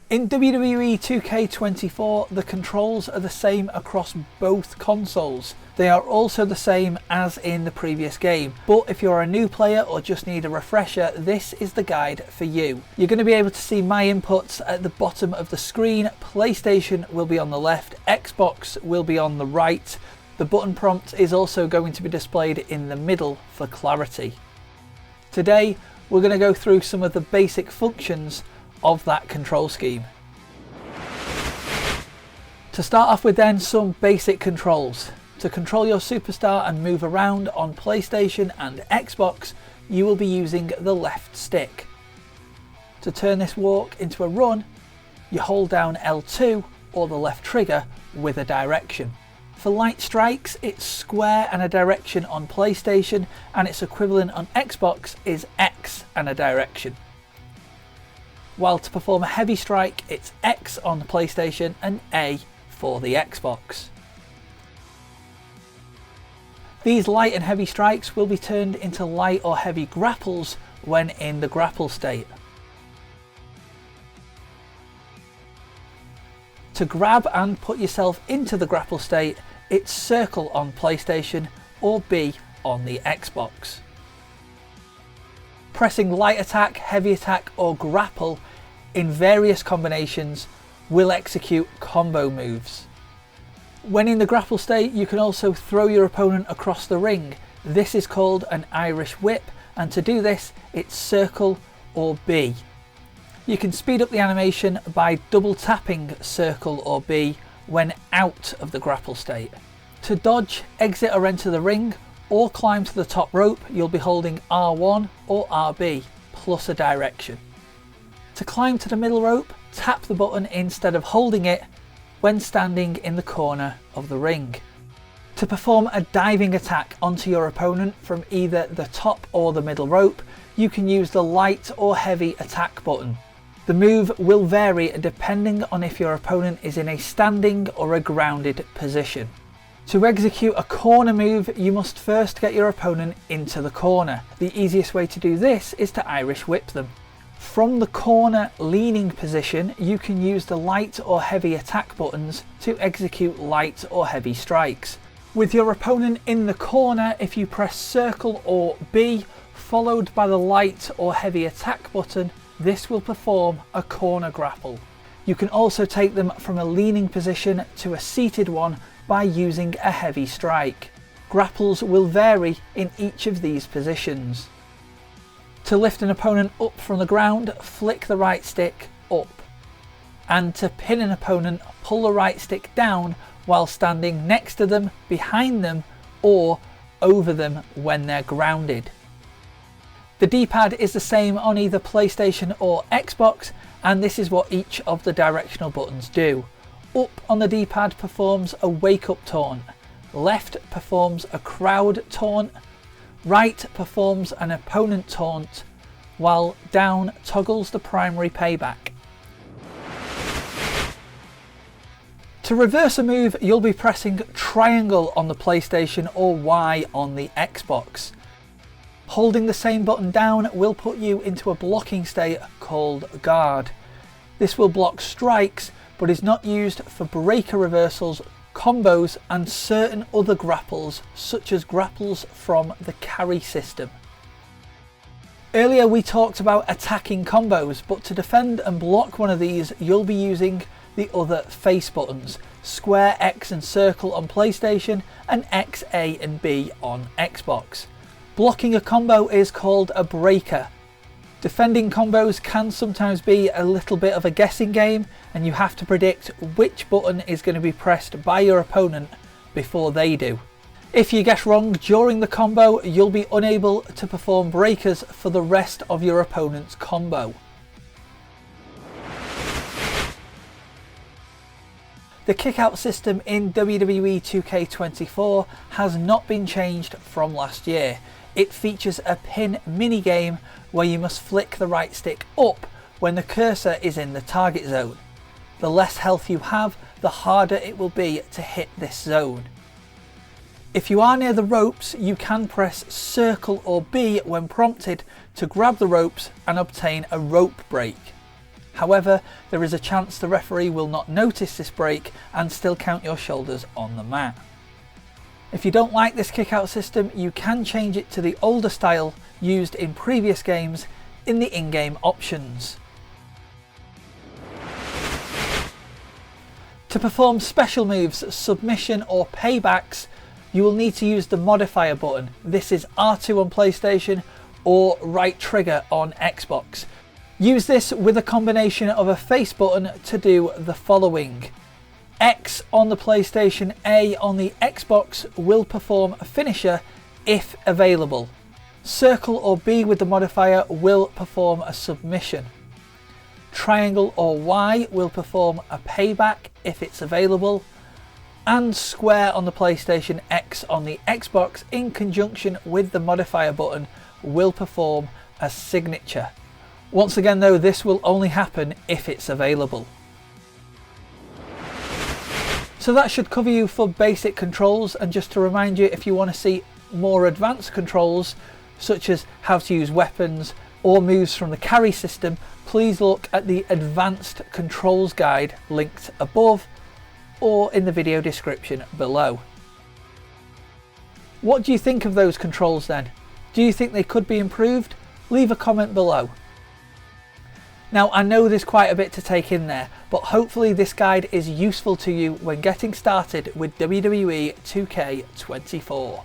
In WWE 2K24, the controls are the same across both consoles. They are also the same as in the previous game, but if you're a new player or just need a refresher, this is the guide for you. You're going to be able to see my inputs at the bottom of the screen. PlayStation will be on the left, Xbox will be on the right. The button prompt is also going to be displayed in the middle for clarity. Today, we're going to go through some of the basic functions of that control scheme. To start off with then, some basic controls. To control your superstar and move around on PlayStation and Xbox, you will be using the left stick. To turn this walk into a run, you hold down L2 or the left trigger with a direction. For light strikes, it's square and a direction on PlayStation, and its equivalent on Xbox is X and a direction. While to perform a heavy strike, it's X on the PlayStation and A for the Xbox. These light and heavy strikes will be turned into light or heavy grapples when in the grapple state. To grab and put yourself into the grapple state, it's circle on PlayStation or B on the Xbox. Pressing light attack, heavy attack or grapple in various combinations will execute combo moves. When in the grapple state, you can also throw your opponent across the ring. This is called an Irish whip, and to do this, it's circle or B. You can speed up the animation by double tapping circle or B when out of the grapple state. To dodge, exit or enter the ring, or climb to the top rope, you'll be holding R1 or RB plus a direction. To climb to the middle rope, tap the button instead of holding it when standing in the corner of the ring. To perform a diving attack onto your opponent from either the top or the middle rope, you can use the light or heavy attack button. The move will vary depending on if your opponent is in a standing or a grounded position. To execute a corner move, you must first get your opponent into the corner. The easiest way to do this is to Irish whip them. From the corner leaning position, you can use the light or heavy attack buttons to execute light or heavy strikes. With your opponent in the corner, if you press circle or B, followed by the light or heavy attack button, this will perform a corner grapple. You can also take them from a leaning position to a seated one by using a heavy strike. Grapples will vary in each of these positions. To lift an opponent up from the ground, flick the right stick up. And to pin an opponent, pull the right stick down while standing next to them, behind them, or over them when they're grounded. The D-pad is the same on either PlayStation or Xbox, and this is what each of the directional buttons do. Up on the D-pad performs a wake-up taunt. Left performs a crowd taunt. Right performs an opponent taunt, while down toggles the primary payback. To reverse a move, you'll be pressing triangle on the PlayStation or Y on the Xbox. Holding the same button down will put you into a blocking state called guard. This will block strikes, but is not used for breaker reversals, combos and certain other grapples such as grapples from the carry system. Earlier we talked about attacking combos, but to defend and block one of these you'll be using the other face buttons, square, X and circle on PlayStation and X, A and B on Xbox. Blocking a combo is called a breaker. Defending combos can sometimes be a little bit of a guessing game, and you have to predict which button is going to be pressed by your opponent before they do. If you guess wrong during the combo, you'll be unable to perform breakers for the rest of your opponent's combo. The Kickout system in WWE 2K24 has not been changed from last year. It features a pin mini-game where you must flick the right stick up when the cursor is in the target zone. The less health you have, the harder it will be to hit this zone. If you are near the ropes, you can press circle or B when prompted to grab the ropes and obtain a rope break. However, there is a chance the referee will not notice this break and still count your shoulders on the mat. If you don't like this kick out system, you can change it to the older style used in previous games in the in-game options. To perform special moves, submission or paybacks, you will need to use the modifier button. This is R2 on PlayStation or right trigger on Xbox. Use this with a combination of a face button to do the following. X on the PlayStation, A on the Xbox will perform a finisher if available. Circle or B with the modifier will perform a submission. Triangle or Y will perform a payback if it's available. And square on the PlayStation, X on the Xbox in conjunction with the modifier button will perform a signature. Once again though, this will only happen if it's available. So that should cover you for basic controls, and just to remind you, if you want to see more advanced controls such as how to use weapons or moves from the carry system, please look at the advanced controls guide linked above or in the video description below. What do you think of those controls then? Do you think they could be improved? Leave a comment below. Now I know there's quite a bit to take in there, but hopefully this guide is useful to you when getting started with WWE 2K24.